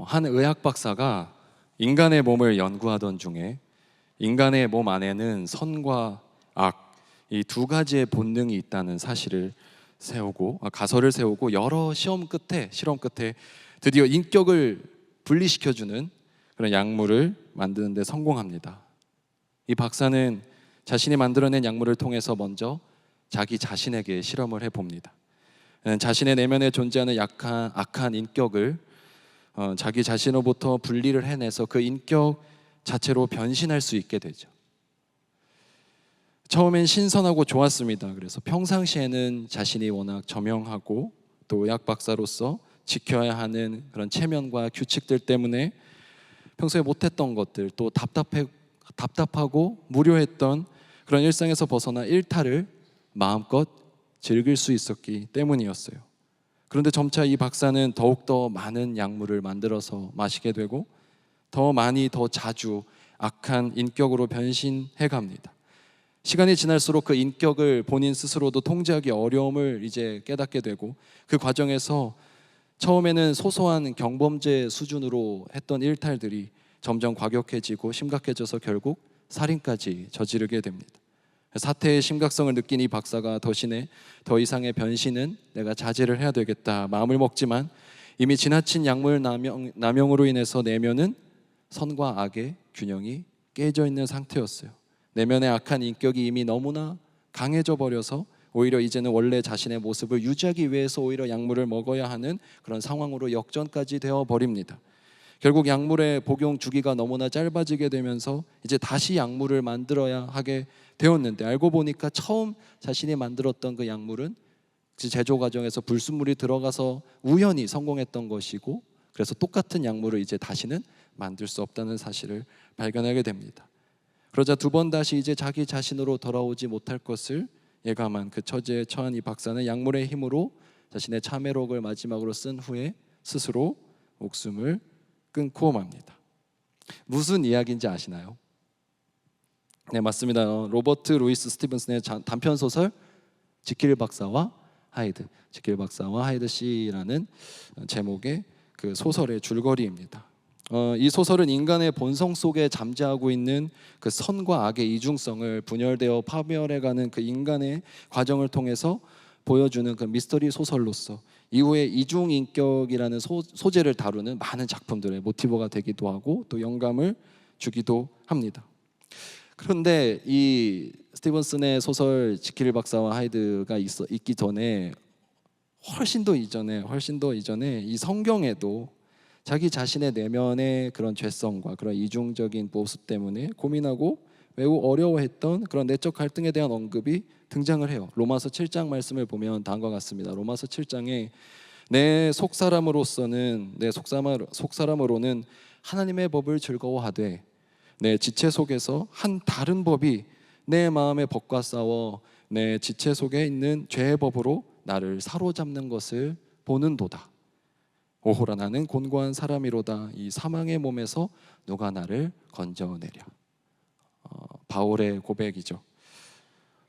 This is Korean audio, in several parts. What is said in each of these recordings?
한 의학 박사가 인간의 몸을 연구하던 중에 인간의 몸 안에는 선과 악, 이 두 가지의 본능이 있다는 사실을 가설을 세우고 여러 실험 끝에 드디어 인격을 분리시켜주는 그런 약물을 만드는 데 성공합니다. 이 박사는 자신이 만들어낸 약물을 통해서 먼저 자기 자신에게 실험을 해봅니다. 자신의 내면에 존재하는 악한 인격을 자기 자신으로부터 분리를 해내서 그 인격 자체로 변신할 수 있게 되죠. 처음엔 신선하고 좋았습니다. 그래서 평상시에는 자신이 워낙 저명하고 또 의학 박사로서 지켜야 하는 그런 체면과 규칙들 때문에 평소에 못했던 것들, 또 답답하고 무료했던 그런 일상에서 벗어나 일탈을 마음껏 즐길 수 있었기 때문이었어요. 그런데 점차 이 박사는 더욱더 많은 약물을 만들어서 마시게 되고 더 많이 더 자주 악한 인격으로 변신해 갑니다. 시간이 지날수록 그 인격을 본인 스스로도 통제하기 어려움을 이제 깨닫게 되고, 그 과정에서 처음에는 소소한 경범죄 수준으로 했던 일탈들이 점점 과격해지고 심각해져서 결국 살인까지 저지르게 됩니다. 사태의 심각성을 느낀 이 박사가 더 이상의 변신은 내가 자제를 해야 되겠다 마음을 먹지만, 이미 지나친 약물 남용으로 인해서 내면은 선과 악의 균형이 깨져 있는 상태였어요. 내면의 악한 인격이 이미 너무나 강해져 버려서 오히려 이제는 원래 자신의 모습을 유지하기 위해서 오히려 약물을 먹어야 하는 그런 상황으로 역전까지 되어 버립니다. 결국 약물의 복용 주기가 너무나 짧아지게 되면서 이제 다시 약물을 만들어야 하게 되었는데, 알고 보니까 처음 자신이 만들었던 그 약물은 제조 과정에서 불순물이 들어가서 우연히 성공했던 것이고, 그래서 똑같은 약물을 이제 다시는 만들 수 없다는 사실을 발견하게 됩니다. 그러자 두 번 다시 이제 자기 자신으로 돌아오지 못할 것을 예감한 그 처지에 처한 이 박사는 약물의 힘으로 자신의 참회록을 마지막으로 쓴 후에 스스로 목숨을 끊고 맙니다. 무슨 이야기인지 아시나요? 네, 맞습니다. 로버트 루이스 스티븐슨의 단편 소설 지킬 박사와 하이드 씨라는 제목의 그 소설의 줄거리입니다. 이 소설은 인간의 본성 속에 잠재하고 있는 그 선과 악의 이중성을 분열되어 파멸해가는 그 인간의 과정을 통해서 보여주는 그 미스터리 소설로서 이후에 이중인격이라는 소재를 다루는 많은 작품들의 모티브가 되기도 하고 또 영감을 주기도 합니다. 그런데 이 스티븐슨의 소설 지킬 박사와 하이드가 있기 전에 훨씬 더 이전에 이 성경에도 자기 자신의 내면의 그런 죄성과 그런 이중적인 모습 때문에 고민하고 매우 어려워했던 그런 내적 갈등에 대한 언급이 등장을 해요. 로마서 7장 말씀을 보면 다음과 같습니다. 로마서 7장에 내 속사람으로는 하나님의 법을 즐거워하되 내 지체 속에서 한 다른 법이 내 마음의 법과 싸워 내 지체 속에 있는 죄의 법으로 나를 사로잡는 것을 보는도다. 오호라 나는 곤고한 사람이로다. 이 사망의 몸에서 누가 나를 건져내랴. 바울의 고백이죠.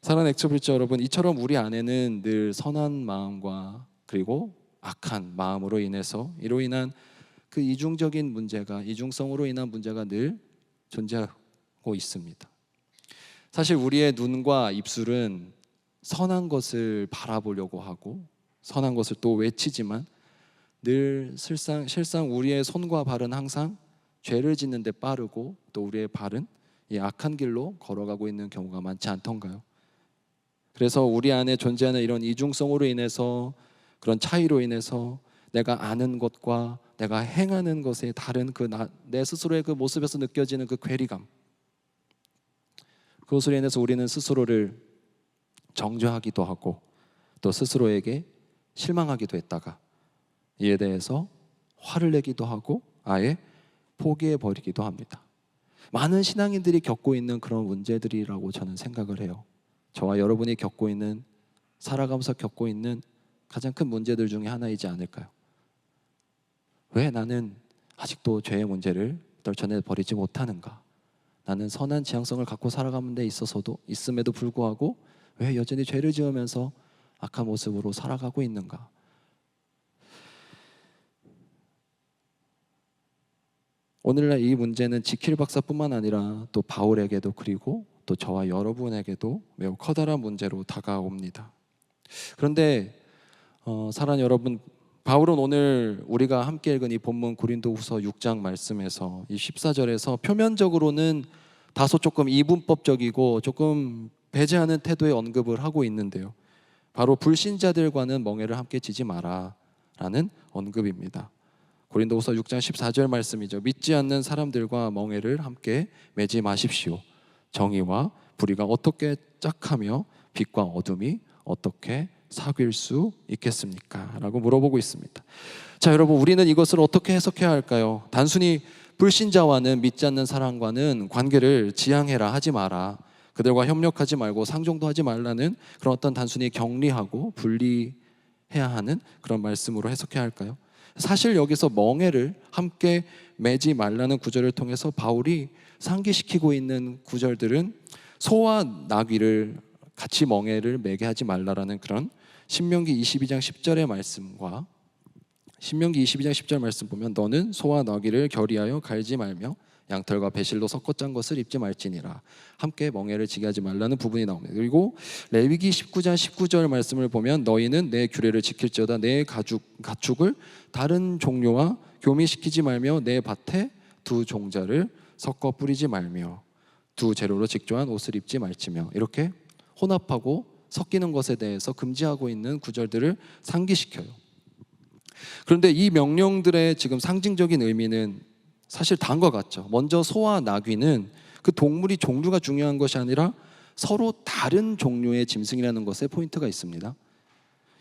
사랑하는 엑소브리지 여러분, 이처럼 우리 안에는 늘 선한 마음과 그리고 악한 마음으로 이로 인한 그 이중성으로 인한 문제가 늘 존재하고 있습니다. 사실 우리의 눈과 입술은 선한 것을 바라보려고 하고 선한 것을 또 외치지만 늘 실상 우리의 손과 발은 항상 죄를 짓는 데 빠르고 또 우리의 발은 이 악한 길로 걸어가고 있는 경우가 많지 않던가요? 그래서 우리 안에 존재하는 이런 이중성으로 인해서, 그런 차이로 인해서 내가 아는 것과 내가 행하는 것에 다른 내 스스로의 그 모습에서 느껴지는 그 괴리감, 그것으로 인해서 우리는 스스로를 정죄하기도 하고 또 스스로에게 실망하기도 했다가 이에 대해서 화를 내기도 하고 아예 포기해버리기도 합니다. 많은 신앙인들이 겪고 있는 그런 문제들이라고 저는 생각을 해요. 저와 여러분이 살아가면서 겪고 있는 가장 큰 문제들 중에 하나이지 않을까요? 왜 나는 아직도 죄의 문제를 떨쳐내버리지 못하는가? 나는 선한 지향성을 갖고 살아가는 데 있음에도 불구하고 왜 여전히 죄를 지으면서 악한 모습으로 살아가고 있는가? 오늘날 이 문제는 지킬 박사뿐만 아니라 또 바울에게도 그리고 또 저와 여러분에게도 매우 커다란 문제로 다가옵니다. 그런데 사랑하는 여러분, 바울은 오늘 우리가 함께 읽은 이 본문 고린도후서 6장 말씀에서 이 14절에서 표면적으로는 다소 조금 이분법적이고 조금 배제하는 태도의 언급을 하고 있는데요, 바로 불신자들과는 멍에를 함께 지지 마라 라는 언급입니다. 고린도후서 6장 14절 말씀이죠. 믿지 않는 사람들과 멍에를 함께 매지 마십시오. 정의와 불의가 어떻게 짝하며 빛과 어둠이 어떻게 사귈 수 있겠습니까? 라고 물어보고 있습니다. 자, 여러분, 우리는 이것을 어떻게 해석해야 할까요? 단순히 불신자와는, 믿지 않는 사람과는 관계를 지향해라, 하지 마라, 그들과 협력하지 말고 상종도 하지 말라는 그런 어떤 단순히 격리하고 분리해야 하는 그런 말씀으로 해석해야 할까요? 사실 여기서 멍에를 함께 매지 말라는 구절을 통해서 바울이 상기시키고 있는 구절들은 소와 나귀를 같이 멍에를 매게 하지 말라라는 그런 신명기 22장 10절의 말씀과 신명기 22장 10절 말씀 보면 너는 소와 나귀를 결의하여 갈지 말며 양털과 배실로 섞어 짠 것을 입지 말지니라, 함께 멍에를 지게 하지 말라는 부분이 나옵니다. 그리고 레위기 19장 19절 말씀을 보면 너희는 내 규례를 지킬지어다 내 가축을 다른 종류와 교미시키지 말며 내 밭에 두 종자를 섞어 뿌리지 말며 두 재료로 직조한 옷을 입지 말지며, 이렇게 혼합하고 섞이는 것에 대해서 금지하고 있는 구절들을 상기시켜요. 그런데 이 명령들의 지금 상징적인 의미는 사실 다음과 같죠. 먼저 소와 나귀는 그 동물이 종류가 중요한 것이 아니라 서로 다른 종류의 짐승이라는 것에 포인트가 있습니다.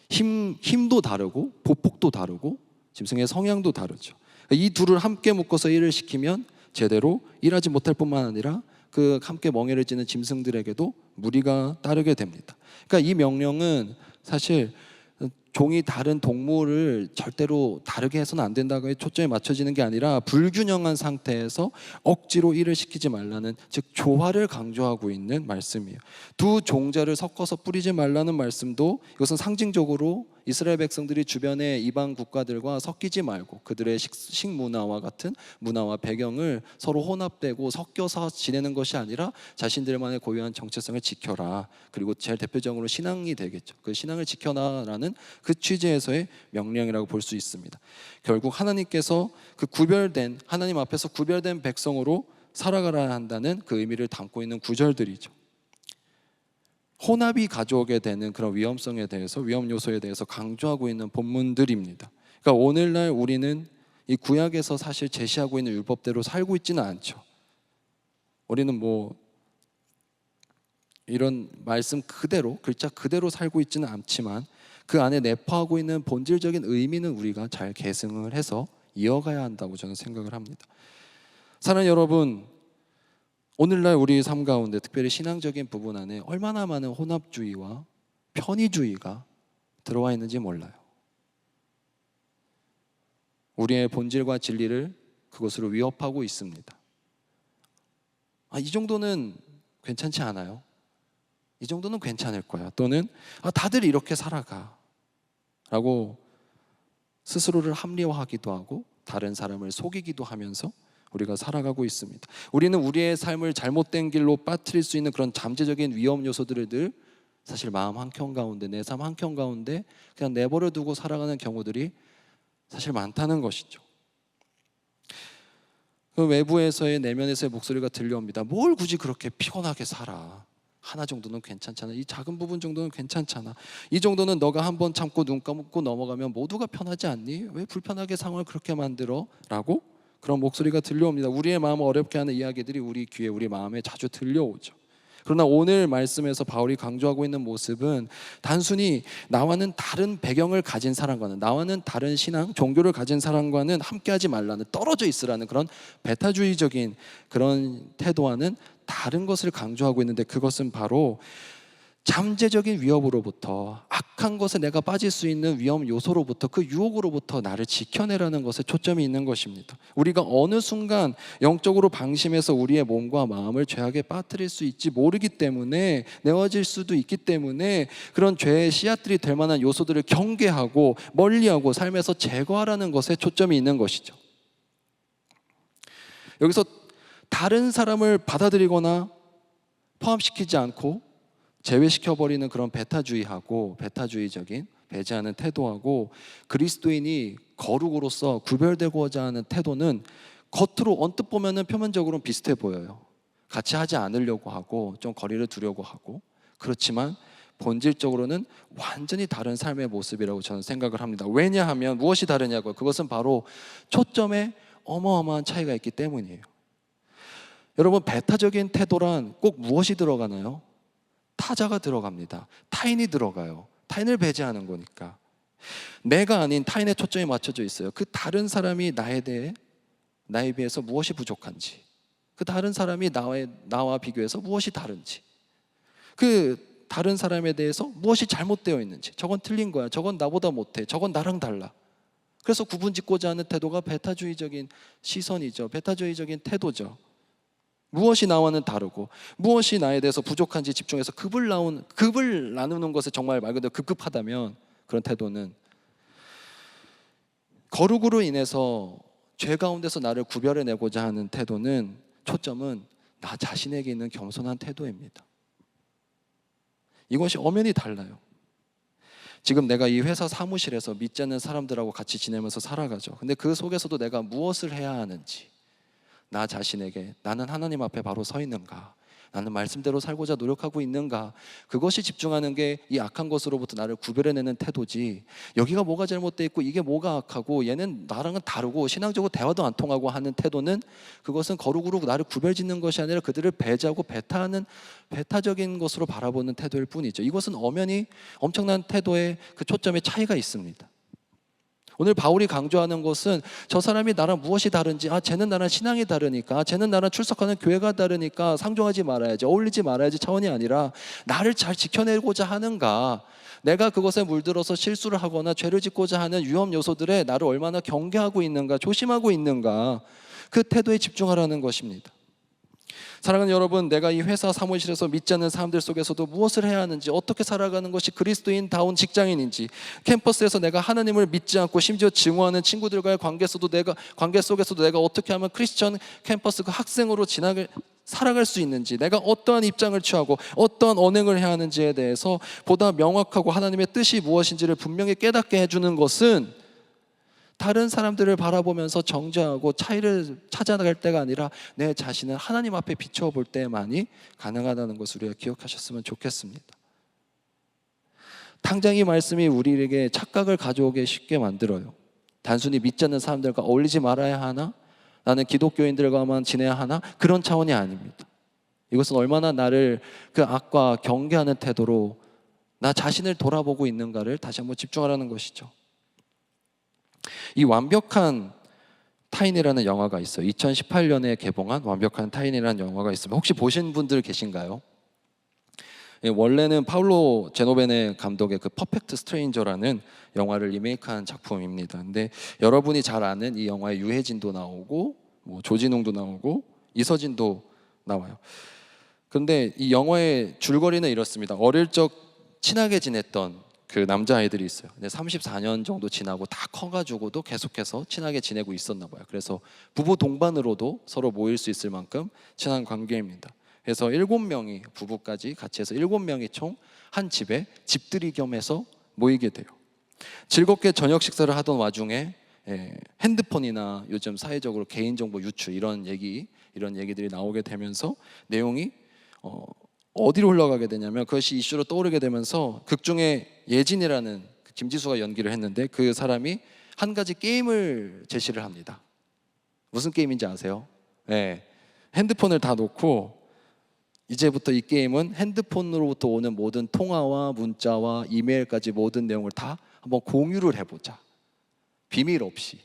힘도 다르고 보폭도 다르고 짐승의 성향도 다르죠. 이 둘을 함께 묶어서 일을 시키면 제대로 일하지 못할 뿐만 아니라 그 함께 멍에를 지는 짐승들에게도 무리가 따르게 됩니다. 그러니까 이 명령은 사실 종이 다른 동물을 절대로 다르게 해서는 안 된다고 초점이 맞춰지는 게 아니라 불균형한 상태에서 억지로 일을 시키지 말라는, 즉 조화를 강조하고 있는 말씀이에요. 두 종자를 섞어서 뿌리지 말라는 말씀도 이것은 상징적으로 이스라엘 백성들이 주변의 이방 국가들과 섞이지 말고 그들의 식문화와 같은 문화와 배경을 서로 혼합되고 섞여서 지내는 것이 아니라 자신들만의 고유한 정체성을 지켜라, 그리고 제일 대표적으로 신앙이 되겠죠. 그 신앙을 지켜라라는 그 취지에서의 명령이라고 볼 수 있습니다. 결국 하나님께서 그 구별된, 하나님 앞에서 구별된 백성으로 살아가야 한다는 그 의미를 담고 있는 구절들이죠. 혼합이 가져오게 되는 그런 위험성에 대해서, 위험 요소에 대해서 강조하고 있는 본문들입니다. 그러니까 오늘날 우리는 이 구약에서 사실 제시하고 있는 율법대로 살고 있지는 않죠. 우리는 뭐 이런 말씀 그대로, 글자 그대로 살고 있지는 않지만 그 안에 내포하고 있는 본질적인 의미는 우리가 잘 계승을 해서 이어가야 한다고 저는 생각을 합니다. 사랑하는 여러분, 오늘날 우리 삶 가운데 특별히 신앙적인 부분 안에 얼마나 많은 혼합주의와 편의주의가 들어와 있는지 몰라요. 우리의 본질과 진리를 그것으로 위협하고 있습니다. 이 정도는 괜찮지 않아요? 이 정도는 괜찮을 거야. 또는 다들 이렇게 살아가 라고 스스로를 합리화하기도 하고 다른 사람을 속이기도 하면서 우리가 살아가고 있습니다. 우리는 우리의 삶을 잘못된 길로 빠뜨릴 수 있는 그런 잠재적인 위험 요소들을 늘 사실 마음 한켠 가운데, 내 삶 한켠 가운데 그냥 내버려 두고 살아가는 경우들이 사실 많다는 것이죠. 그 외부에서의, 내면에서의 목소리가 들려옵니다. 뭘 굳이 그렇게 피곤하게 살아? 하나 정도는 괜찮잖아. 이 작은 부분 정도는 괜찮잖아. 이 정도는 너가 한번 참고 눈 감고 넘어가면 모두가 편하지 않니? 왜 불편하게 상황을 그렇게 만들어? 라고 그런 목소리가 들려옵니다. 우리의 마음을 어렵게 하는 이야기들이 우리 귀에, 우리 마음에 자주 들려오죠. 그러나 오늘 말씀에서 바울이 강조하고 있는 모습은 단순히 나와는 다른 배경을 가진 사람과는, 나와는 다른 신앙, 종교를 가진 사람과는 함께하지 말라는, 떨어져 있으라는 그런 배타주의적인 그런 태도와는 다른 것을 강조하고 있는데, 그것은 바로 잠재적인 위협으로부터, 악한 것에 내가 빠질 수 있는 위험 요소로부터, 그 유혹으로부터 나를 지켜내라는 것에 초점이 있는 것입니다. 우리가 어느 순간 영적으로 방심해서 우리의 몸과 마음을 죄악에 빠뜨릴 수 있지 모르기 때문에, 내어질 수도 있기 때문에 그런 죄의 씨앗들이 될 만한 요소들을 경계하고 멀리하고 삶에서 제거하라는 것에 초점이 있는 것이죠. 여기서 다른 사람을 받아들이거나 포함시키지 않고 제외시켜버리는 그런 배타주의적인 배제하는 태도하고 그리스도인이 거룩으로서 구별되고자 하는 태도는 겉으로 언뜻 보면은 표면적으로는 비슷해 보여요. 같이 하지 않으려고 하고 좀 거리를 두려고 하고, 그렇지만 본질적으로는 완전히 다른 삶의 모습이라고 저는 생각을 합니다. 왜냐하면 무엇이 다르냐고요? 그것은 바로 초점에 어마어마한 차이가 있기 때문이에요. 여러분, 배타적인 태도란 꼭 무엇이 들어가나요? 타자가 들어갑니다. 타인이 들어가요. 타인을 배제하는 거니까. 내가 아닌 타인의 초점이 맞춰져 있어요. 그 다른 사람이 나에 비해서 무엇이 부족한지, 그 다른 사람이 나와 비교해서 무엇이 다른지, 그 다른 사람에 대해서 무엇이 잘못되어 있는지, 저건 틀린 거야, 저건 나보다 못해, 저건 나랑 달라. 그래서 구분짓고자 하는 태도가 배타주의적인 시선이죠. 배타주의적인 태도죠. 무엇이 나와는 다르고 무엇이 나에 대해서 부족한지 집중해서 급을 나누는 것에 정말 말 그대로 급급하다면, 그런 태도는 거룩으로 인해서 죄 가운데서 나를 구별해내고자 하는 태도는 초점은 나 자신에게 있는 겸손한 태도입니다. 이것이 엄연히 달라요. 지금 내가 이 회사 사무실에서 믿지 않는 사람들하고 같이 지내면서 살아가죠. 근데 그 속에서도 내가 무엇을 해야 하는지, 나 자신에게 나는 하나님 앞에 바로 서 있는가, 나는 말씀대로 살고자 노력하고 있는가, 그것이 집중하는 게 이 악한 것으로부터 나를 구별해내는 태도지, 여기가 뭐가 잘못되어 있고 이게 뭐가 악하고 얘는 나랑은 다르고 신앙적으로 대화도 안 통하고 하는 태도는, 그것은 거룩으로 나를 구별짓는 것이 아니라 그들을 배제하고 배타적인 것으로 바라보는 태도일 뿐이죠. 이것은 엄연히 엄청난 태도의 그 초점의 차이가 있습니다. 오늘 바울이 강조하는 것은 저 사람이 나랑 무엇이 다른지, 쟤는 나랑 신앙이 다르니까, 쟤는 나랑 출석하는 교회가 다르니까 상종하지 말아야지, 어울리지 말아야지 차원이 아니라, 나를 잘 지켜내고자 하는가, 내가 그것에 물들어서 실수를 하거나 죄를 짓고자 하는 위험 요소들에 나를 얼마나 경계하고 있는가, 조심하고 있는가, 그 태도에 집중하라는 것입니다. 사랑하는 여러분, 내가 이 회사 사무실에서 믿지 않는 사람들 속에서도 무엇을 해야 하는지, 어떻게 살아가는 것이 그리스도인다운 직장인인지, 캠퍼스에서 내가 하나님을 믿지 않고 심지어 증오하는 친구들과의 관계 속에서도 내가 어떻게 하면 크리스천 캠퍼스 그 학생으로 살아갈 수 있는지, 내가 어떠한 입장을 취하고 어떠한 언행을 해야 하는지에 대해서 보다 명확하고 하나님의 뜻이 무엇인지를 분명히 깨닫게 해주는 것은 다른 사람들을 바라보면서 정죄하고 차이를 찾아나갈 때가 아니라 내 자신을 하나님 앞에 비춰볼 때만이 가능하다는 것을 우리가 기억하셨으면 좋겠습니다. 당장 이 말씀이 우리에게 착각을 가져오게 쉽게 만들어요. 단순히 믿지 않는 사람들과 어울리지 말아야 하나? 나는 기독교인들과만 지내야 하나? 그런 차원이 아닙니다. 이것은 얼마나 나를 그 악과 경계하는 태도로 나 자신을 돌아보고 있는가를 다시 한번 집중하라는 것이죠. 이 완벽한 타인이라는 영화가 있어요. 2018년에 개봉한 완벽한 타인이라는 영화가 있습니다. 혹시 보신 분들 계신가요? 원래는 파울로 제노베네 감독의 그 퍼펙트 스트레인저라는 영화를 리메이크한 작품입니다. 근데 여러분이 잘 아는 이 영화에 유해진도 나오고 조진웅도 나오고 이서진도 나와요. 그런데 이 영화의 줄거리는 이렇습니다. 어릴 적 친하게 지냈던 그 남자아이들이 있어요. 근데 34년 정도 지나고 다 커가지고도 계속해서 친하게 지내고 있었나 봐요. 그래서 부부 동반으로도 서로 모일 수 있을 만큼 친한 관계입니다. 그래서 7명이 부부까지 같이 해서 7명이 총 한 집에 집들이 겸해서 모이게 돼요. 즐겁게 저녁 식사를 하던 와중에 핸드폰이나 요즘 사회적으로 개인정보 유출 이런 얘기들이 나오게 되면서 내용이 어디로 흘러가게 되냐면, 그것이 이슈로 떠오르게 되면서 극 중에 예진이라는 김지수가 연기를 했는데, 그 사람이 한 가지 게임을 제시를 합니다. 무슨 게임인지 아세요? 핸드폰을 다 놓고 이제부터 이 게임은 핸드폰으로부터 오는 모든 통화와 문자와 이메일까지 모든 내용을 다 한번 공유를 해보자. 비밀 없이.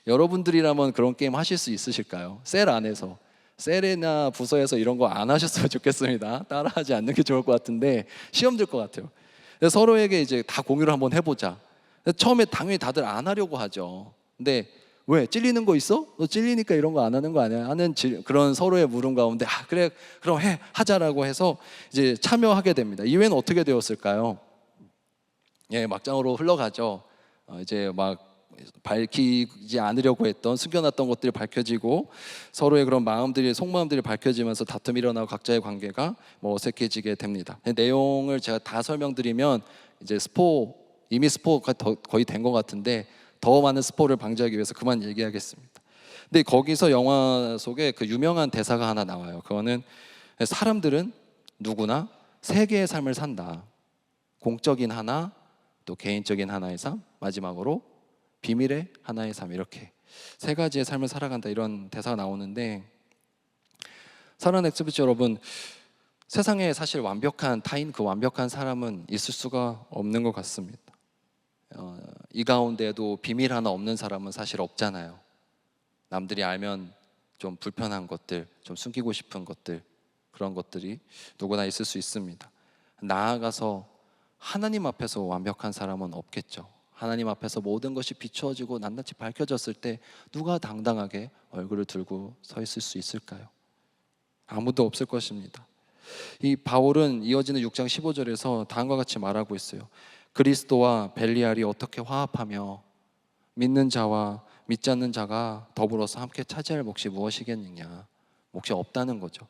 여러분들이라면 그런 게임 하실 수 있으실까요? 셀 안에서. 셀이나 부서에서 이런 거 안 하셨으면 좋겠습니다. 따라하지 않는 게 좋을 것 같은데 시험 들 것 같아요. 서로에게 이제 다 공유를 한번 해보자. 처음에 당연히 다들 안 하려고 하죠. 근데 왜? 찔리는 거 있어? 너 찔리니까 이런 거 안 하는 거 아니야? 하는 그런 서로의 물음 가운데 그래 그럼 하자라고 해서 이제 참여하게 됩니다. 이후에는 어떻게 되었을까요? 막장으로 흘러가죠. 이제 막 밝히지 않으려고 했던 숨겨놨던 것들이 밝혀지고 서로의 그런 마음들이 속마음들이 밝혀지면서 다툼이 일어나고 각자의 관계가 뭐 어색해지게 됩니다. 내용을 제가 다 설명드리면 이제 이미 스포가 거의 된 것 같은데 더 많은 스포를 방지하기 위해서 그만 얘기하겠습니다. 근데 거기서 영화 속에 그 유명한 대사가 하나 나와요. 그거는 사람들은 누구나 세 개의 삶을 산다. 공적인 하나, 또 개인적인 하나의 삶, 마지막으로 비밀의 하나의 삶, 이렇게 세 가지의 삶을 살아간다, 이런 대사가 나오는데, 사랑하는 엑스비치 여러분, 세상에 사실 완벽한 타인, 그 완벽한 사람은 있을 수가 없는 것 같습니다. 이 가운데도 비밀 하나 없는 사람은 사실 없잖아요. 남들이 알면 좀 불편한 것들, 좀 숨기고 싶은 것들, 그런 것들이 누구나 있을 수 있습니다. 나아가서 하나님 앞에서 완벽한 사람은 없겠죠. 하나님 앞에서 모든 것이 비추어지고 낱낱이 밝혀졌을 때 누가 당당하게 얼굴을 들고 서 있을 수 있을까요? 아무도 없을 것입니다. 이 바울은 이어지는 6장 15절에서 다음과 같이 말하고 있어요. 그리스도와 벨리알이 어떻게 화합하며 믿는 자와 믿지 않는 자가 더불어서 함께 차지할 몫이 무엇이겠느냐. 몫이 없다는 거죠.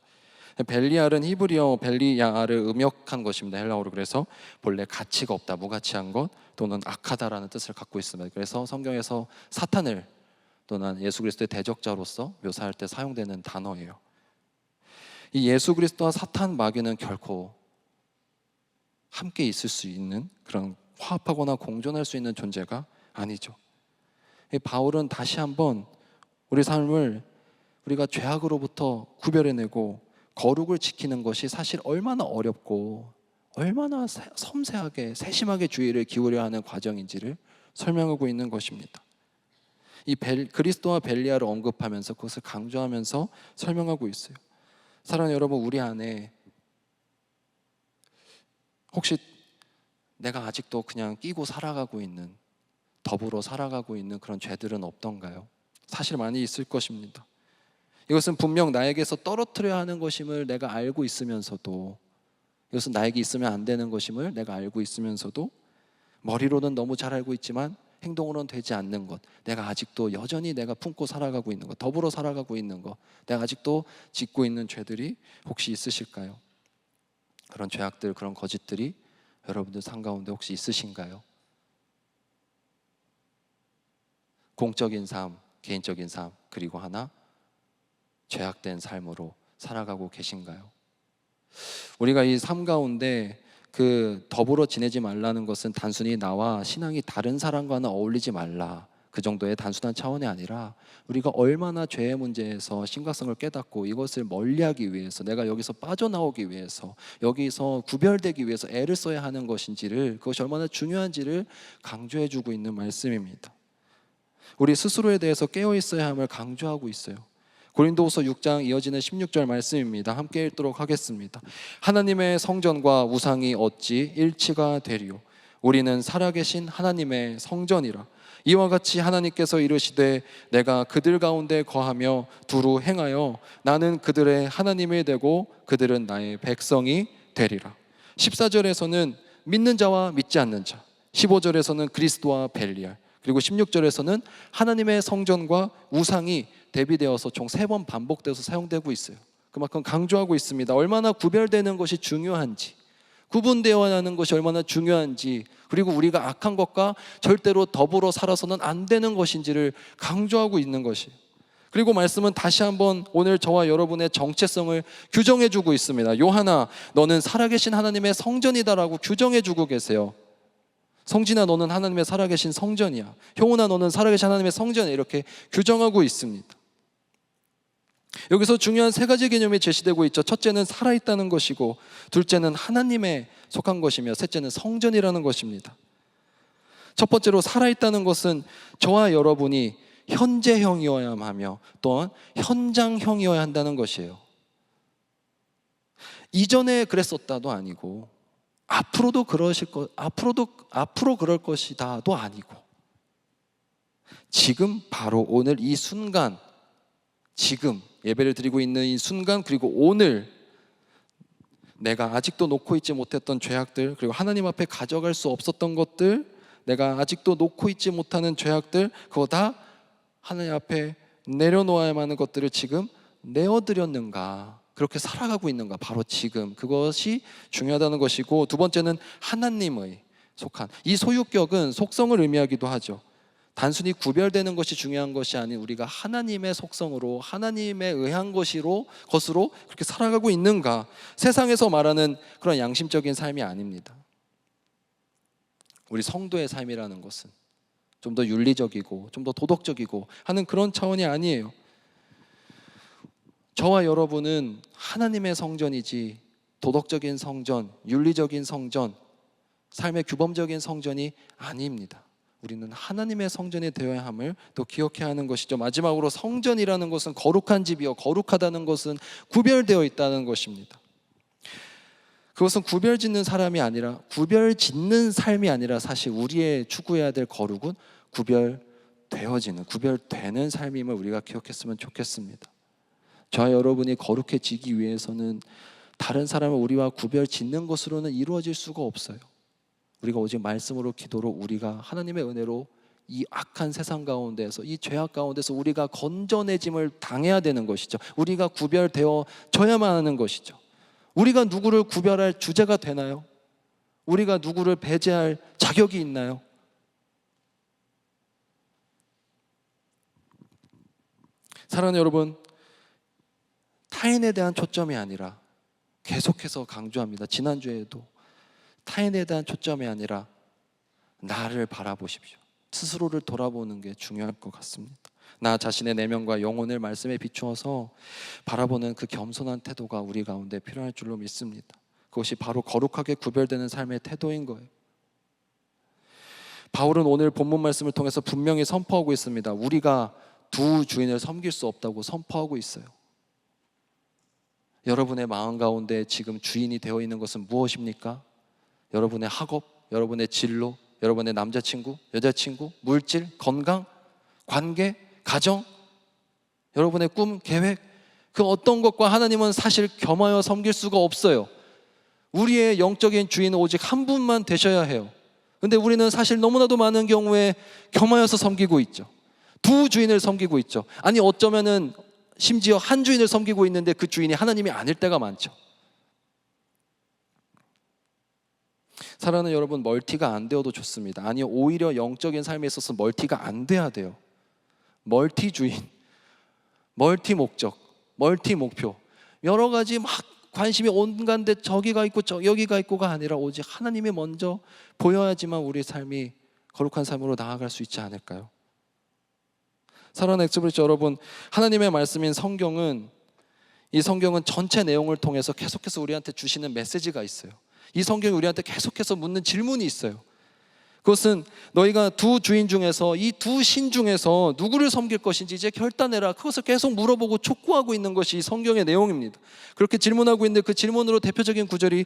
벨리알은 히브리어 벨리야알을 음역한 것입니다. 헬라어로. 그래서 본래 가치가 없다, 무가치한 것, 또는 악하다라는 뜻을 갖고 있습니다. 그래서 성경에서 사탄을 또는 예수 그리스도의 대적자로서 묘사할 때 사용되는 단어예요. 이 예수 그리스도와 사탄 마귀는 결코 함께 있을 수 있는, 그런 화합하거나 공존할 수 있는 존재가 아니죠. 바울은 다시 한번 우리 삶을 우리가 죄악으로부터 구별해내고 거룩을 지키는 것이 사실 얼마나 어렵고 얼마나 섬세하게 세심하게 주의를 기울여야 하는 과정인지를 설명하고 있는 것입니다. 이 그리스도와 벨리알을 언급하면서 그것을 강조하면서 설명하고 있어요. 사랑하는 여러분, 우리 안에 혹시 내가 아직도 그냥 끼고 살아가고 있는, 더불어 살아가고 있는 그런 죄들은 없던가요? 사실 많이 있을 것입니다. 이것은 분명 나에게서 떨어뜨려야 하는 것임을 내가 알고 있으면서도, 이것은 나에게 있으면 안 되는 것임을 내가 알고 있으면서도, 머리로는 너무 잘 알고 있지만 행동으로는 되지 않는 것, 내가 아직도 여전히 내가 품고 살아가고 있는 것, 더불어 살아가고 있는 것, 내가 아직도 짓고 있는 죄들이 혹시 있으실까요? 그런 죄악들, 그런 거짓들이 여러분들 삶 가운데 혹시 있으신가요? 공적인 삶, 개인적인 삶, 그리고 하나 죄악된 삶으로 살아가고 계신가요? 우리가 이 삶 가운데 더불어 지내지 말라는 것은 단순히 나와 신앙이 다른 사람과는 어울리지 말라, 그 정도의 단순한 차원이 아니라 우리가 얼마나 죄의 문제에서 심각성을 깨닫고 이것을 멀리하기 위해서, 내가 여기서 빠져나오기 위해서, 여기서 구별되기 위해서 애를 써야 하는 것인지를, 그것이 얼마나 중요한지를 강조해주고 있는 말씀입니다. 우리 스스로에 대해서 깨어있어야 함을 강조하고 있어요. 고린도후서 6장 이어지는 16절 말씀입니다. 함께 읽도록 하겠습니다. 하나님의 성전과 우상이 어찌 일치가 되리요? 우리는 살아계신 하나님의 성전이라. 이와 같이 하나님께서 이르시되 내가 그들 가운데 거하며 두루 행하여 나는 그들의 하나님이 되고 그들은 나의 백성이 되리라. 14절에서는 믿는 자와 믿지 않는 자, 15절에서는 그리스도와 벨리알, 그리고 16절에서는 하나님의 성전과 우상이 대비되어서 총 3번 반복돼서 사용되고 있어요. 그만큼 강조하고 있습니다. 얼마나 구별되는 것이 중요한지, 구분되어야 하는 것이 얼마나 중요한지, 그리고 우리가 악한 것과 절대로 더불어 살아서는 안 되는 것인지를 강조하고 있는 것이에요. 그리고 말씀은 다시 한번 오늘 저와 여러분의 정체성을 규정해주고 있습니다. 요한아, 너는 살아계신 하나님의 성전이다라고 규정해주고 계세요. 성진아, 너는 하나님의 살아계신 성전이야. 형훈아, 너는 살아계신 하나님의 성전이야. 이렇게 규정하고 있습니다. 여기서 중요한 3가지 개념이 제시되고 있죠. 첫째는 살아있다는 것이고, 둘째는 하나님에 속한 것이며, 셋째는 성전이라는 것입니다. 첫 번째로 살아있다는 것은 저와 여러분이 현재형이어야 하며 또한 현장형이어야 한다는 것이에요. 이전에 그랬었다도 아니고 앞으로 그럴 것이다도 아니고, 지금 바로 오늘 이 순간, 지금 예배를 드리고 있는 이 순간, 그리고 오늘 내가 아직도 놓고 있지 못했던 죄악들, 그리고 하나님 앞에 가져갈 수 없었던 것들, 내가 아직도 놓고 있지 못하는 죄악들, 그거 다 하나님 앞에 내려놓아야만 하는 것들을 지금 내어드렸는가, 그렇게 살아가고 있는가, 바로 지금 그것이 중요하다는 것이고, 두 번째는 하나님의 속한, 이 소유격은 속성을 의미하기도 하죠. 단순히 구별되는 것이 중요한 것이 아닌 우리가 하나님의 속성으로, 하나님에 의한 것으로 그렇게 살아가고 있는가, 세상에서 말하는 그런 양심적인 삶이 아닙니다. 우리 성도의 삶이라는 것은 좀 더 윤리적이고 좀 더 도덕적이고 하는 그런 차원이 아니에요. 저와 여러분은 하나님의 성전이지 도덕적인 성전, 윤리적인 성전, 삶의 규범적인 성전이 아닙니다. 우리는 하나님의 성전이 되어야 함을 또 기억해야 하는 것이죠. 마지막으로, 성전이라는 것은 거룩한 집이요, 거룩하다는 것은 구별되어 있다는 것입니다. 그것은 구별짓는 삶이 아니라 사실 우리의 추구해야 될 거룩은 구별되는 삶임을 우리가 기억했으면 좋겠습니다. 저와 여러분이 거룩해지기 위해서는 다른 사람을 우리와 구별짓는 것으로는 이루어질 수가 없어요. 우리가 오직 말씀으로, 기도로, 우리가 하나님의 은혜로 이 악한 세상 가운데서, 이 죄악 가운데서 우리가 건져내짐을 당해야 되는 것이죠. 우리가 구별되어져야만 하는 것이죠. 우리가 누구를 구별할 주제가 되나요? 우리가 누구를 배제할 자격이 있나요? 사랑하는 여러분, 타인에 대한 초점이 아니라, 계속해서 강조합니다. 지난주에도 타인에 대한 초점이 아니라 나를 바라보십시오. 스스로를 돌아보는 게 중요할 것 같습니다. 나 자신의 내면과 영혼을 말씀에 비추어서 바라보는 그 겸손한 태도가 우리 가운데 필요할 줄로 믿습니다. 그것이 바로 거룩하게 구별되는 삶의 태도인 거예요. 바울은 오늘 본문 말씀을 통해서 분명히 선포하고 있습니다. 우리가 두 주인을 섬길 수 없다고 선포하고 있어요. 여러분의 마음 가운데 지금 주인이 되어 있는 것은 무엇입니까? 여러분의 학업, 여러분의 진로, 여러분의 남자친구, 여자친구, 물질, 건강, 관계, 가정, 여러분의 꿈, 계획, 그 어떤 것과 하나님은 사실 겸하여 섬길 수가 없어요. 우리의 영적인 주인은 오직 한 분만 되셔야 해요. 근데 우리는 사실 너무나도 많은 경우에 겸하여서 섬기고 있죠. 두 주인을 섬기고 있죠. 아니, 어쩌면은 심지어 한 주인을 섬기고 있는데 그 주인이 하나님이 아닐 때가 많죠. 사랑하는 여러분, 멀티가 안 되어도 좋습니다. 아니, 오히려 영적인 삶에 있어서 멀티가 안 돼야 돼요. 멀티 주인, 멀티 목적, 멀티 목표, 여러 가지 막 관심이 온갖데 저기가 있고 여기가 있고가 아니라 오직 하나님이 먼저 보여야지만 우리 삶이 거룩한 삶으로 나아갈 수 있지 않을까요? 사랑하는 엑스브리지 여러분, 하나님의 말씀인 성경은, 이 성경은 전체 내용을 통해서 계속해서 우리한테 주시는 메시지가 있어요. 이 성경이 우리한테 계속해서 묻는 질문이 있어요. 그것은 너희가 두 주인 중에서, 이 두 신 중에서 누구를 섬길 것인지 이제 결단해라. 그것을 계속 물어보고 촉구하고 있는 것이 이 성경의 내용입니다. 그렇게 질문하고 있는데 그 질문으로 대표적인 구절이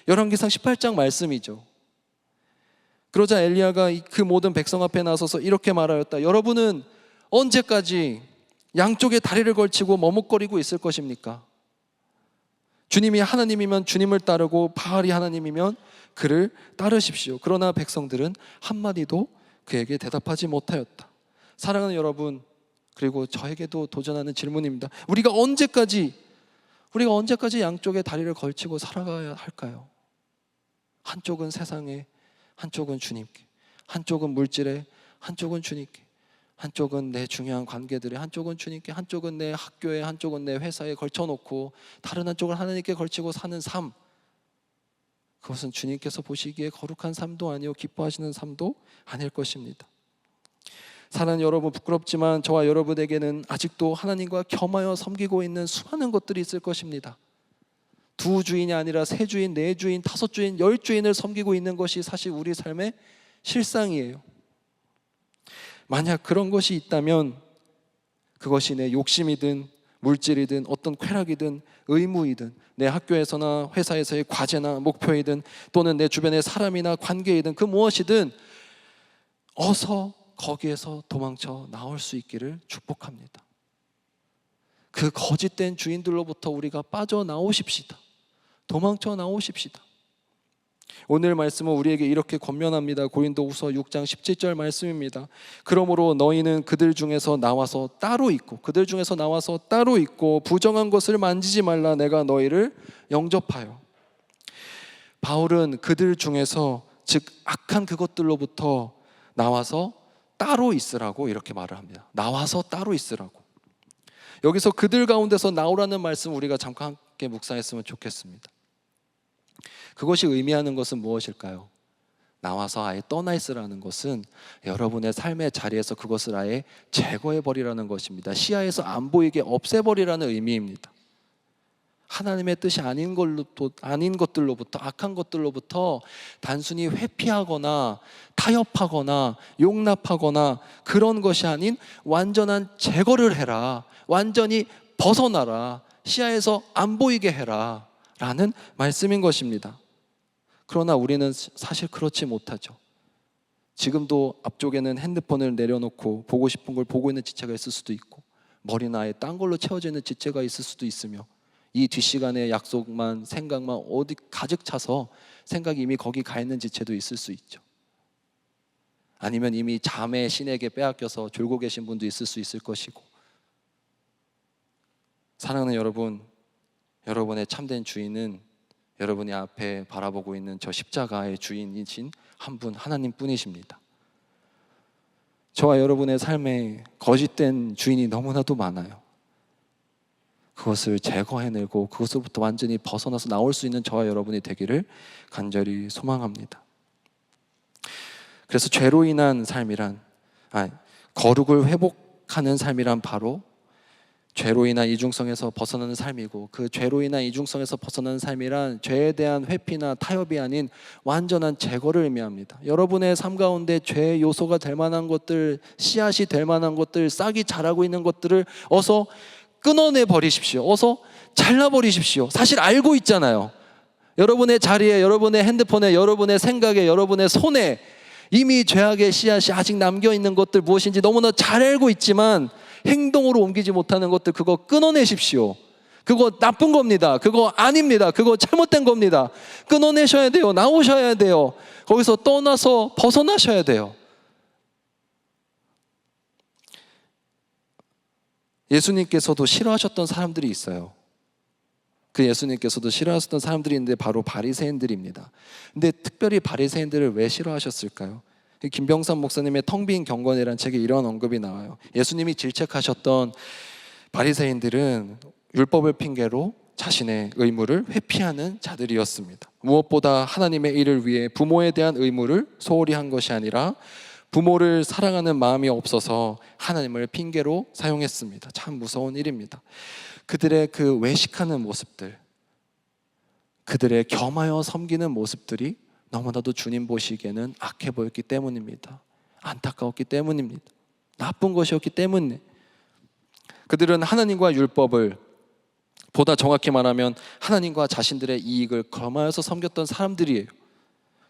열왕기상 18장 말씀이죠. 그러자 엘리야가 그 모든 백성 앞에 나서서 이렇게 말하였다. 여러분은 언제까지 양쪽에 다리를 걸치고 머뭇거리고 있을 것입니까? 주님이 하나님이면 주님을 따르고 바알이 하나님이면 그를 따르십시오. 그러나 백성들은 한마디도 그에게 대답하지 못하였다. 사랑하는 여러분, 그리고 저에게도 도전하는 질문입니다. 우리가 언제까지 양쪽에 다리를 걸치고 살아가야 할까요? 한쪽은 세상에, 한쪽은 주님께, 한쪽은 물질에, 한쪽은 주님께, 한쪽은 내 중요한 관계들에, 한쪽은 주님께, 한쪽은 내 학교에, 한쪽은 내 회사에 걸쳐놓고 다른 한쪽을 하나님께 걸치고 사는 삶, 그것은 주님께서 보시기에 거룩한 삶도 아니요 기뻐하시는 삶도 아닐 것입니다. 사랑하는 여러분, 부끄럽지만 저와 여러분에게는 아직도 하나님과 겸하여 섬기고 있는 수많은 것들이 있을 것입니다. 두 주인이 아니라 세 주인, 네 주인, 다섯 주인, 열 주인을 섬기고 있는 것이 사실 우리 삶의 실상이에요. 만약 그런 것이 있다면 그것이 내 욕심이든 물질이든 어떤 쾌락이든 의무이든 내 학교에서나 회사에서의 과제나 목표이든 또는 내 주변의 사람이나 관계이든 그 무엇이든 어서 거기에서 도망쳐 나올 수 있기를 축복합니다. 그 거짓된 주인들로부터 우리가 빠져나오십시다. 도망쳐 나오십시다. 오늘 말씀은 우리에게 이렇게 권면합니다. 고린도후서 6장 17절 말씀입니다. 그러므로 너희는 그들 중에서 나와서 따로 있고 부정한 것을 만지지 말라. 내가 너희를 영접하여. 바울은 그들 중에서, 즉 악한 그것들로부터 나와서 따로 있으라고 이렇게 말을 합니다. 나와서 따로 있으라고. 여기서 그들 가운데서 나오라는 말씀 우리가 잠깐 함께 묵상했으면 좋겠습니다. 그것이 의미하는 것은 무엇일까요? 나와서 아예 떠나 있으라는 것은 여러분의 삶의 자리에서 그것을 아예 제거해버리라는 것입니다. 시야에서 안 보이게 없애버리라는 의미입니다. 하나님의 뜻이 아닌 것들로부터, 악한 것들로부터 단순히 회피하거나 타협하거나 용납하거나 그런 것이 아닌 완전한 제거를 해라. 완전히 벗어나라. 시야에서 안 보이게 해라 라는 말씀인 것입니다. 그러나 우리는 사실 그렇지 못하죠. 지금도 앞쪽에는 핸드폰을 내려놓고 보고 싶은 걸 보고 있는 지체가 있을 수도 있고, 머리는 아예 딴 걸로 채워져 있는 지체가 있을 수도 있으며, 이 뒷시간에 약속만 생각만 어디 가득 차서 생각이 이미 거기 가 있는 지체도 있을 수 있죠. 아니면 이미 잠의 신에게 빼앗겨서 졸고 계신 분도 있을 수 있을 것이고. 사랑하는 여러분, 여러분의 참된 주인은 여러분이 앞에 바라보고 있는 저 십자가의 주인이신 한 분, 하나님 뿐이십니다. 저와 여러분의 삶에 거짓된 주인이 너무나도 많아요. 그것을 제거해내고 그것으로부터 완전히 벗어나서 나올 수 있는 저와 여러분이 되기를 간절히 소망합니다. 그래서 죄로 인한 삶이란, 거룩을 회복하는 삶이란 바로 죄로 인한 이중성에서 벗어나는 삶이고, 그 죄로 인한 이중성에서 벗어나는 삶이란 죄에 대한 회피나 타협이 아닌 완전한 제거를 의미합니다. 여러분의 삶 가운데 죄의 요소가 될 만한 것들, 씨앗이 될 만한 것들, 싹이 자라고 있는 것들을 어서 끊어내 버리십시오. 어서 잘라버리십시오. 사실 알고 있잖아요. 여러분의 자리에, 여러분의 핸드폰에, 여러분의 생각에, 여러분의 손에 이미 죄악의 씨앗이 아직 남겨있는 것들 무엇인지 너무나 잘 알고 있지만 행동으로 옮기지 못하는 것들, 그거 끊어내십시오. 그거 나쁜 겁니다. 그거 아닙니다. 그거 잘못된 겁니다. 끊어내셔야 돼요. 나오셔야 돼요. 거기서 떠나서 벗어나셔야 돼요. 예수님께서도 싫어하셨던 사람들이 있어요. 그 예수님께서도 싫어하셨던 사람들이 있는데 바로 바리새인들입니다. 근데 특별히 바리새인들을 왜 싫어하셨을까요? 김병삼 목사님의 텅 빈 경건이라는 책에 이런 언급이 나와요. 예수님이 질책하셨던 바리새인들은 율법을 핑계로 자신의 의무를 회피하는 자들이었습니다. 무엇보다 하나님의 일을 위해 부모에 대한 의무를 소홀히 한 것이 아니라 부모를 사랑하는 마음이 없어서 하나님을 핑계로 사용했습니다. 참 무서운 일입니다. 그들의 그 외식하는 모습들, 그들의 겸하여 섬기는 모습들이 너무나도 주님 보시기에는 악해 보였기 때문입니다. 안타까웠기 때문입니다. 나쁜 것이었기 때문에. 그들은 하나님과 율법을, 보다 정확히 말하면 하나님과 자신들의 이익을 겸하여서 섬겼던 사람들이에요.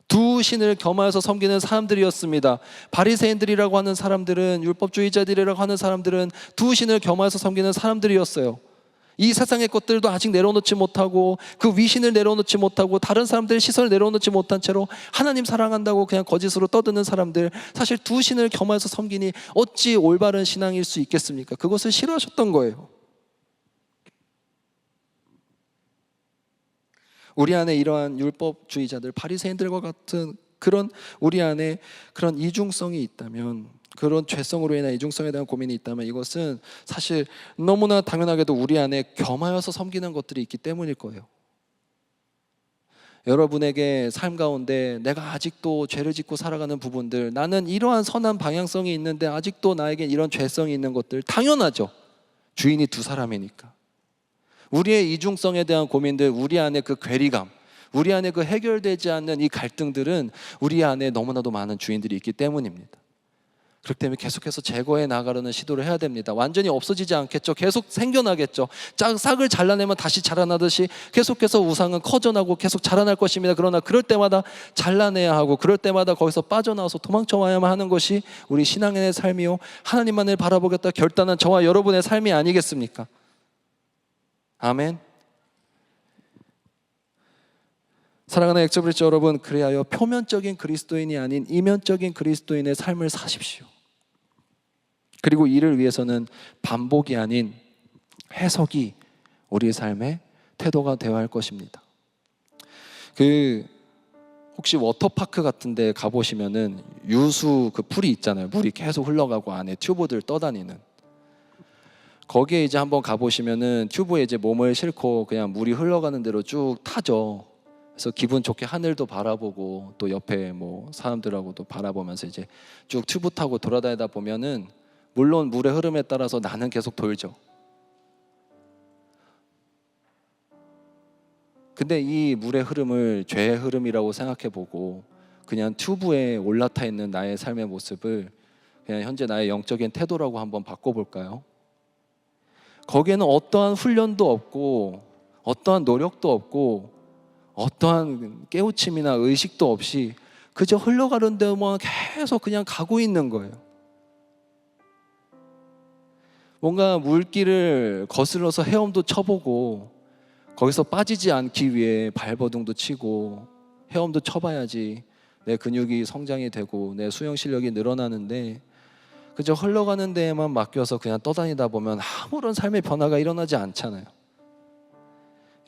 두 신을 겸하여서 섬기는 사람들이었습니다. 바리새인들이라고 하는 사람들은, 율법주의자들이라고 하는 사람들은 두 신을 겸하여서 섬기는 사람들이었어요. 이 세상의 것들도 아직 내려놓지 못하고, 그 위신을 내려놓지 못하고, 다른 사람들의 시선을 내려놓지 못한 채로 하나님 사랑한다고 그냥 거짓으로 떠드는 사람들, 사실 두 신을 겸하여서 섬기니 어찌 올바른 신앙일 수 있겠습니까? 그것을 싫어하셨던 거예요. 우리 안에 이러한 율법주의자들, 바리새인들과 같은 그런 우리 안에 그런 이중성이 있다면, 그런 죄성으로 인한 이중성에 대한 고민이 있다면, 이것은 사실 너무나 당연하게도 우리 안에 겸하여서 섬기는 것들이 있기 때문일 거예요. 여러분에게 삶 가운데 내가 아직도 죄를 짓고 살아가는 부분들, 나는 이러한 선한 방향성이 있는데 아직도 나에겐 이런 죄성이 있는 것들, 당연하죠. 주인이 두 사람이니까. 우리의 이중성에 대한 고민들, 우리 안에 그 괴리감, 우리 안에 그 해결되지 않는 이 갈등들은 우리 안에 너무나도 많은 주인들이 있기 때문입니다. 그렇기 때문에 계속해서 제거해 나가려는 시도를 해야 됩니다. 완전히 없어지지 않겠죠. 계속 생겨나겠죠. 싹을 잘라내면 다시 자라나듯이 계속해서 우상은 커져나고 계속 자라날 것입니다. 그러나 그럴 때마다 잘라내야 하고, 그럴 때마다 거기서 빠져나와서 도망쳐와야만 하는 것이 우리 신앙인의 삶이요, 하나님만을 바라보겠다 결단한 저와 여러분의 삶이 아니겠습니까? 아멘. 사랑하는 액저브릿지 여러분, 그리하여 표면적인 그리스도인이 아닌 이면적인 그리스도인의 삶을 사십시오. 그리고 이를 위해서는 반복이 아닌 해석이 우리의 삶의 태도가 되어야 할 것입니다. 혹시 워터파크 같은 데 가보시면은 유수 그 풀이 있잖아요. 물이 계속 흘러가고 안에 튜브들 떠다니는. 거기에 이제 한번 가보시면은 튜브에 이제 몸을 싣고 그냥 물이 흘러가는 대로 쭉 타죠. 그래서 기분 좋게 하늘도 바라보고 또 옆에 뭐 사람들하고도 바라보면서 이제 쭉 튜브 타고 돌아다니다 보면은 물론 물의 흐름에 따라서 나는 계속 돌죠. 근데 이 물의 흐름을 죄의 흐름이라고 생각해 보고 그냥 튜브에 올라타 있는 나의 삶의 모습을 그냥 현재 나의 영적인 태도라고 한번 바꿔볼까요? 거기에는 어떠한 훈련도 없고 어떠한 노력도 없고 어떠한 깨우침이나 의식도 없이 그저 흘러가는 데만 계속 그냥 가고 있는 거예요. 뭔가 물길을 거슬러서 헤엄도 쳐보고 거기서 빠지지 않기 위해 발버둥도 치고 헤엄도 쳐봐야지 내 근육이 성장이 되고 내 수영 실력이 늘어나는데 그저 흘러가는 데에만 맡겨서 그냥 떠다니다 보면 아무런 삶의 변화가 일어나지 않잖아요.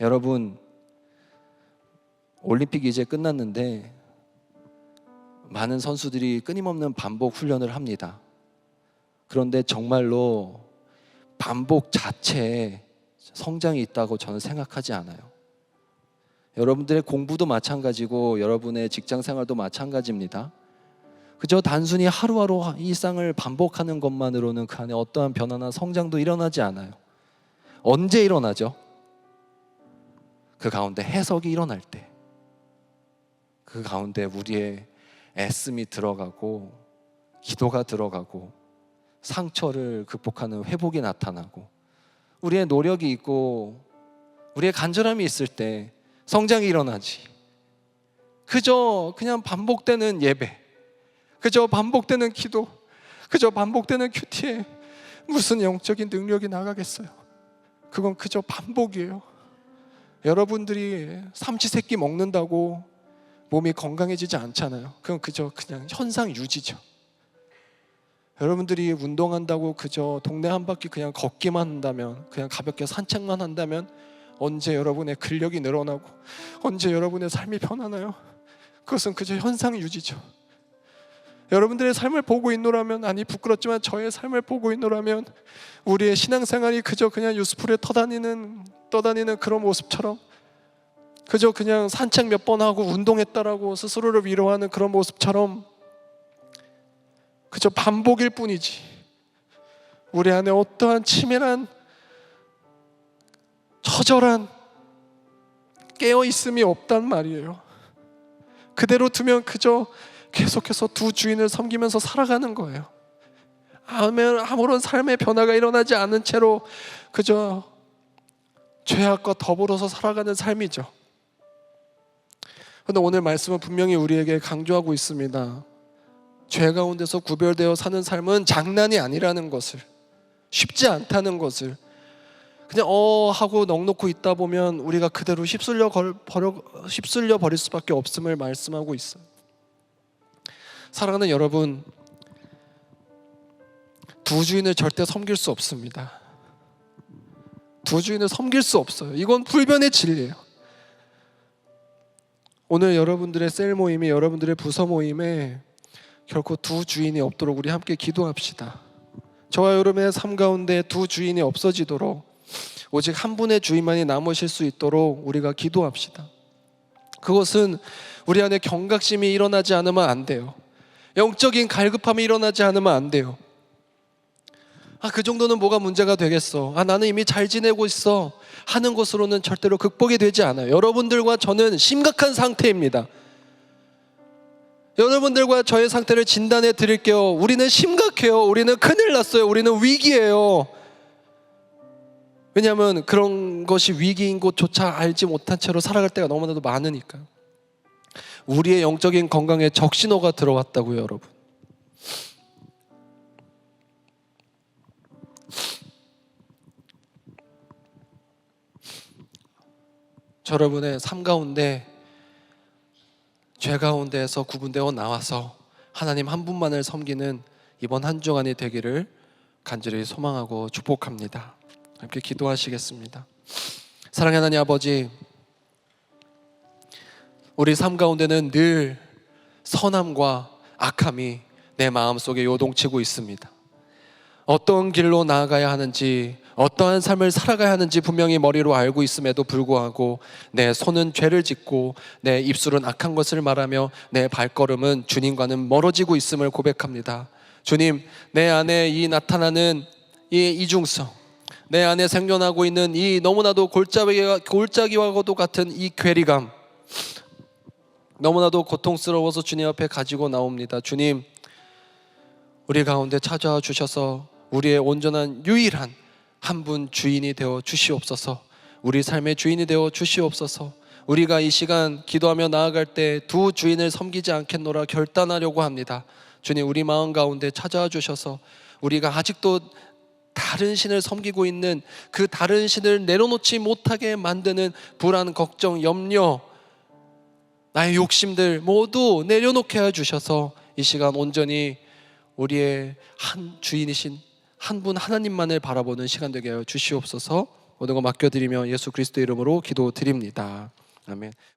여러분, 올림픽이 이제 끝났는데 많은 선수들이 끊임없는 반복 훈련을 합니다. 그런데 정말로 반복 자체에 성장이 있다고 저는 생각하지 않아요. 여러분들의 공부도 마찬가지고 여러분의 직장 생활도 마찬가지입니다. 그저 단순히 하루하루 일상을 반복하는 것만으로는 그 안에 어떠한 변화나 성장도 일어나지 않아요. 언제 일어나죠? 그 가운데 해석이 일어날 때, 그 가운데 우리의 애씀이 들어가고 기도가 들어가고 상처를 극복하는 회복이 나타나고 우리의 노력이 있고 우리의 간절함이 있을 때 성장이 일어나지. 그저 그냥 반복되는 예배, 그저 반복되는 기도, 그저 반복되는 큐티에 무슨 영적인 능력이 나가겠어요? 그건 그저 반복이에요. 여러분들이 삼시세끼 먹는다고 몸이 건강해지지 않잖아요. 그건 그저 그냥 현상 유지죠. 여러분들이 운동한다고 그저 동네 한 바퀴 그냥 걷기만 한다면, 그냥 가볍게 산책만 한다면 언제 여러분의 근력이 늘어나고 언제 여러분의 삶이 변하나요? 그것은 그저 현상 유지죠. 여러분들의 삶을 보고 있노라면, 아니 부끄럽지만 저의 삶을 보고 있노라면 우리의 신앙생활이 그저 그냥 유스풀에 떠다니는 그런 모습처럼, 그저 그냥 산책 몇 번 하고 운동했다라고 스스로를 위로하는 그런 모습처럼 그저 반복일 뿐이지 우리 안에 어떠한 치밀한 처절한 깨어있음이 없단 말이에요. 그대로 두면 그저 계속해서 두 주인을 섬기면서 살아가는 거예요. 아무런 삶의 변화가 일어나지 않은 채로 그저 죄악과 더불어서 살아가는 삶이죠. 그런데 오늘 말씀은 분명히 우리에게 강조하고 있습니다. 죄 가운데서 구별되어 사는 삶은 장난이 아니라는 것을, 쉽지 않다는 것을, 그냥 하고 넋놓고 있다 보면 우리가 그대로 휩쓸려 버릴 수밖에 없음을 말씀하고 있어요. 사랑하는 여러분, 두 주인을 절대 섬길 수 없습니다. 두 주인을 섬길 수 없어요. 이건 불변의 진리예요. 오늘 여러분들의 셀 모임이, 여러분들의 부서 모임에 결코 두 주인이 없도록 우리 함께 기도합시다. 저와 여러분의 삶 가운데 두 주인이 없어지도록 오직 한 분의 주인만이 남으실 수 있도록 우리가 기도합시다. 그것은 우리 안에 경각심이 일어나지 않으면 안 돼요. 영적인 갈급함이 일어나지 않으면 안 돼요. 그 정도는 뭐가 문제가 되겠어, 나는 이미 잘 지내고 있어 하는 것으로는 절대로 극복이 되지 않아요. 여러분들과 저는 심각한 상태입니다. 여러분들과 저의 상태를 진단해 드릴게요. 우리는 심각해요. 우리는 큰일 났어요. 우리는 위기예요. 왜냐하면 그런 것이 위기인 것조차 알지 못한 채로 살아갈 때가 너무나도 많으니까요. 우리의 영적인 건강에 적신호가 들어왔다고요, 여러분. 저 여러분의 삶 가운데 죄 가운데에서 구분되어 나와서 하나님 한 분만을 섬기는 이번 한 주간이 되기를 간절히 소망하고 축복합니다. 함께 기도하시겠습니다. 사랑하는 하나님 아버지, 우리 삶 가운데는 늘 선함과 악함이 내 마음속에 요동치고 있습니다. 어떤 길로 나아가야 하는지, 어떠한 삶을 살아가야 하는지 분명히 머리로 알고 있음에도 불구하고 내 손은 죄를 짓고 내 입술은 악한 것을 말하며 내 발걸음은 주님과는 멀어지고 있음을 고백합니다. 주님, 내 안에 이 나타나는 이 이중성, 내 안에 생존하고 있는 이 너무나도 골짜기와도 같은 이 괴리감, 너무나도 고통스러워서 주님 앞에 가지고 나옵니다. 주님, 우리 가운데 찾아와 주셔서 우리의 온전한 유일한 한 분 주인이 되어 주시옵소서. 우리 삶의 주인이 되어 주시옵소서. 우리가 이 시간 기도하며 나아갈 때 두 주인을 섬기지 않겠노라 결단하려고 합니다. 주님, 우리 마음 가운데 찾아와 주셔서 우리가 아직도 다른 신을 섬기고 있는 그 다른 신을 내려놓지 못하게 만드는 불안, 걱정, 염려, 나의 욕심들 모두 내려놓게 해주셔서 이 시간 온전히 우리의 한 주인이신 한 분 하나님만을 바라보는 시간 되게 하여 주시옵소서. 모든 거 맡겨드리며 예수 그리스도 이름으로 기도드립니다. 아멘.